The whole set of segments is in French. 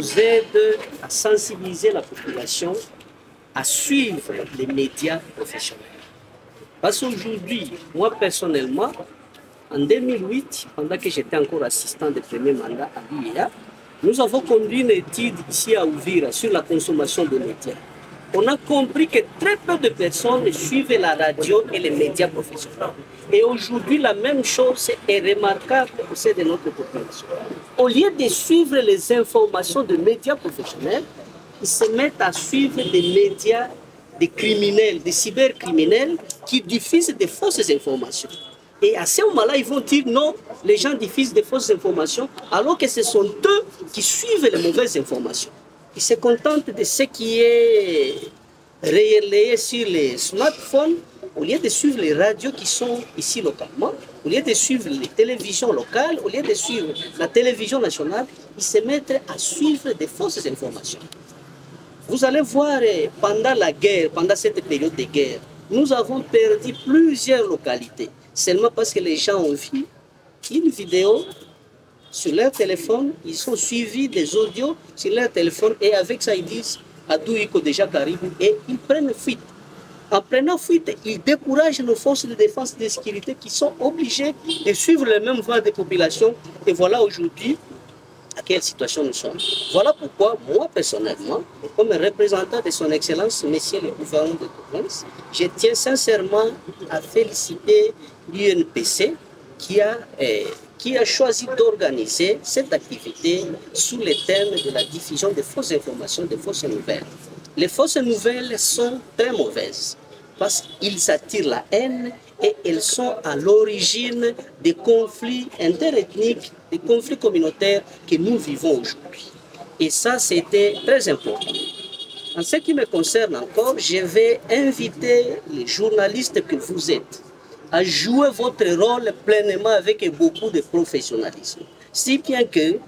nous aide à sensibiliser la population à suivre les médias professionnels. Parce qu'aujourd'hui, moi personnellement, en 2008, pendant que j'étais encore assistant de premier mandat à l'IEA, nous avons conduit une étude ici à Uvira sur la consommation de médias. On a compris que très peu de personnes suivent la radio et les médias professionnels. Et aujourd'hui, la même chose est remarquable au sein de notre population. Au lieu de suivre les informations de médias professionnels, ils se mettent à suivre des médias des criminels, des cybercriminels qui diffusent des fausses informations. Et à ce moment-là, ils vont dire non, les gens diffusent des fausses informations, alors que ce sont eux qui suivent les mauvaises informations. Ils se contentent de ce qui est relayé sur les smartphones, au lieu de suivre les radios qui sont ici localement, au lieu de suivre les télévisions locales, au lieu de suivre la télévision nationale, ils se mettent à suivre des fausses informations. Vous allez voir, pendant la guerre, pendant cette période de guerre, nous avons perdu plusieurs localités, seulement parce que les gens ont vu une vidéo sur leur téléphone, ils ont suivi des audios sur leur téléphone et avec ça ils disent Adouiko déjà Caribou et ils prennent fuite. En prenant fuite, ils découragent nos forces de défense et de sécurité qui sont obligées de suivre les mêmes voies des populations. Et voilà aujourd'hui à quelle situation nous sommes. Voilà pourquoi moi personnellement, comme représentant de son Excellence, Monsieur le gouverneur de province, je tiens sincèrement à féliciter l'UNPC qui a choisi d'organiser cette activité sous le thème de la diffusion de fausses informations, de fausses nouvelles. Les fausses nouvelles sont très mauvaises parce qu'ils attirent la haine et elles sont à l'origine des conflits interethniques, des conflits communautaires que nous vivons aujourd'hui. Et ça, c'était très important. En ce qui me concerne encore, je vais inviter les journalistes que vous êtes à jouer votre rôle pleinement avec beaucoup de professionnalisme. Si bien que,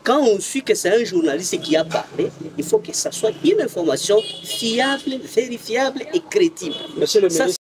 quand on suit que c'est un journaliste qui a parlé, il faut que ça soit une information fiable, vérifiable et crédible. Monsieur le ministre,